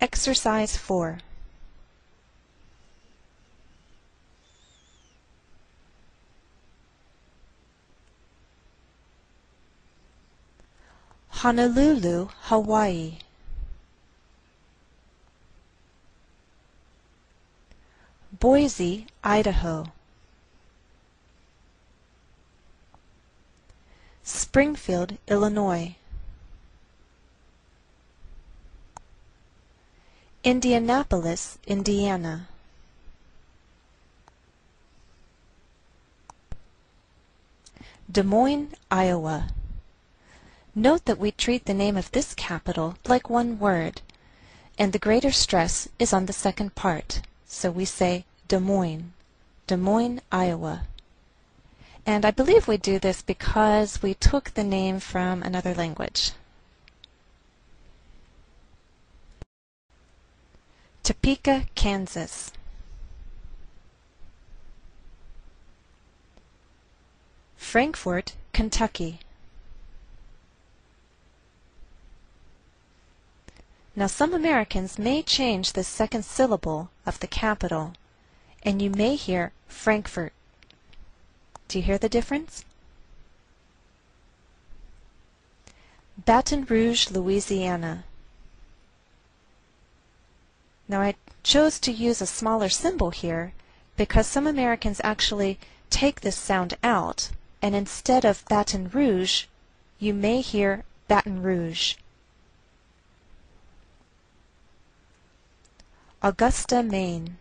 Exercise 4. Honolulu, Hawaii. Boise, Idaho. Springfield, Illinois. Indianapolis, Indiana. Des Moines, Iowa. Note that we treat the name of this capital like one word, and the greater stress is on the second part, so we say Des Moines, Iowa. And I believe we do this because we took the name from another language. Topeka, Kansas. Frankfort, Kentucky. Now some Americans may change the second syllable of the capital, and you may hear Frankfurt. Do you hear the difference? Baton Rouge, Louisiana. Now I chose to use a smaller symbol here because some Americans actually take this sound out, and instead of Baton Rouge, you may hear Baton Rouge. Augusta, Maine.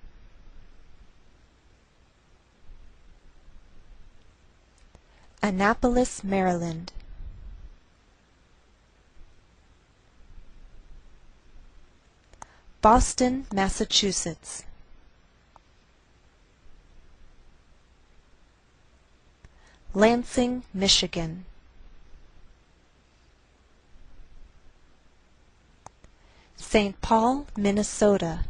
Annapolis, Maryland. Boston, Massachusetts. Lansing, Michigan. St. Paul, Minnesota.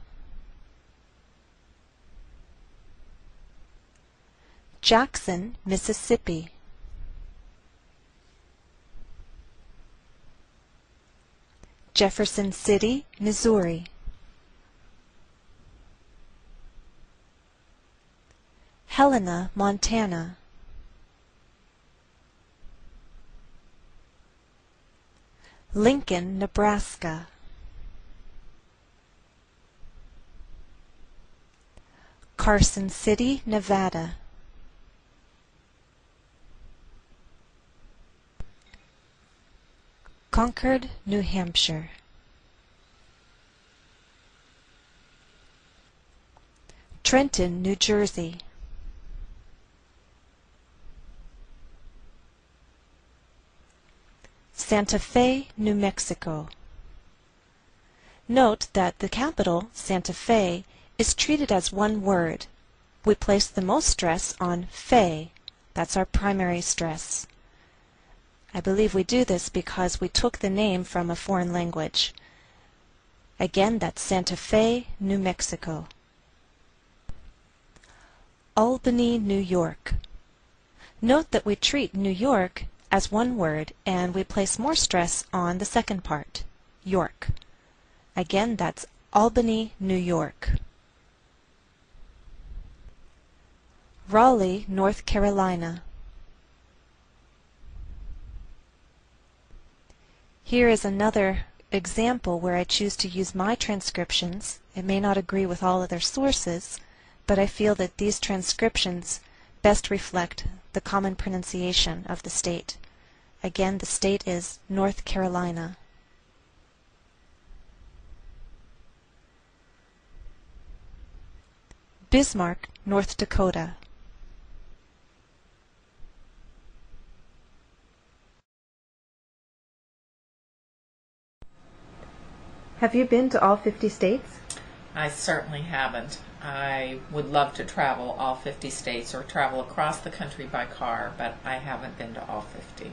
Jackson, Mississippi. Jefferson City, Missouri. Helena, Montana. Lincoln, Nebraska. Carson City, Nevada. Concord, New Hampshire. Trenton, New Jersey. Santa Fe, New Mexico. Note that the capital, Santa Fe, is treated as one word. We place the most stress on fe. That's our primary stress. I believe we do this because we took the name from a foreign language. Again, that's Santa Fe, New Mexico. Albany, New York. Note that we treat New York as one word, and we place more stress on the second part, York. Again, that's Albany, New York. Raleigh, North Carolina. Here is another example where I choose to use my transcriptions. It may not agree with all other sources, but I feel that these transcriptions best reflect the common pronunciation of the state. Again, the state is North Carolina. Bismarck, North Dakota. Have you been to all 50 states? I certainly haven't. I would love to travel all 50 states or travel across the country by car, but I haven't been to all 50.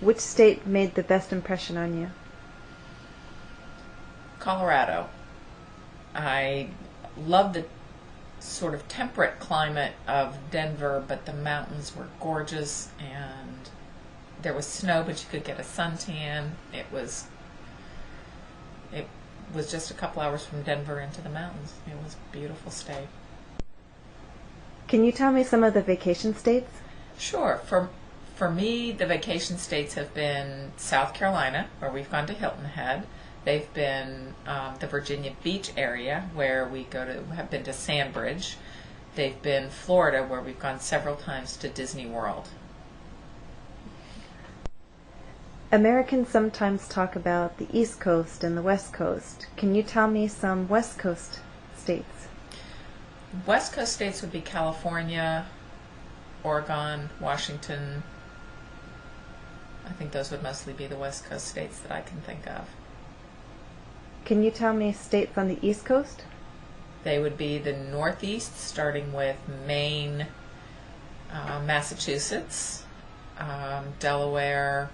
Which state made the best impression on you? Colorado. I love the sort of temperate climate of Denver, but the mountains were gorgeous, and there was snow, but you could get a suntan. It was just a couple hours from Denver into the mountains. It was a beautiful state. Can you tell me some of the vacation states? Sure. For me, the vacation states have been South Carolina, where we've gone to Hilton Head. They've been the Virginia Beach area, where we have been to Sandbridge. They've been Florida, where we've gone several times to Disney World. Americans sometimes talk about the East Coast and the West Coast. Can you tell me some West Coast states? West Coast states would be California, Oregon, Washington. I think those would mostly be the West Coast states that I can think of. Can you tell me states on the East Coast? They would be the Northeast, starting with Maine, Massachusetts, Delaware.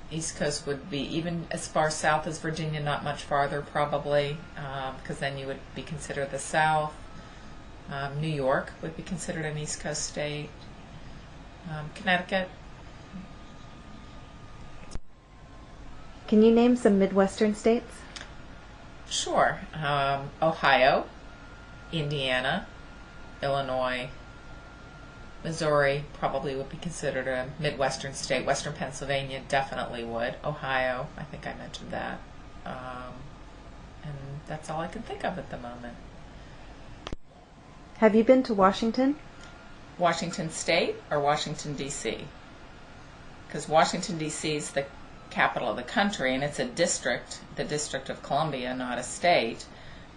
East Coast would be even as far south as Virginia, not much farther probably, because then you would be considered the South. New York would be considered an East Coast state. Connecticut. Can you name some Midwestern states? Sure. Ohio, Indiana, Illinois, Missouri probably would be considered a Midwestern state. Western Pennsylvania definitely would. Ohio, I think I mentioned that. And that's all I can think of at the moment. Have you been to Washington? Washington State or Washington, D.C.? Because Washington, D.C. is the capital of the country, and it's a district, the District of Columbia, not a state.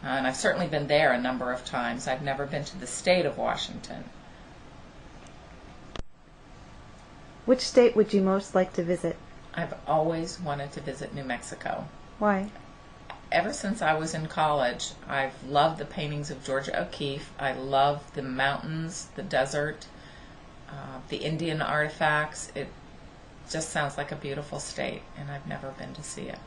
And I've certainly been there a number of times. I've never been to the state of Washington. Which state would you most like to visit? I've always wanted to visit New Mexico. Why? Ever since I was in college, I've loved the paintings of Georgia O'Keeffe. I love the mountains, the desert, the Indian artifacts. It just sounds like a beautiful state, and I've never been to see it.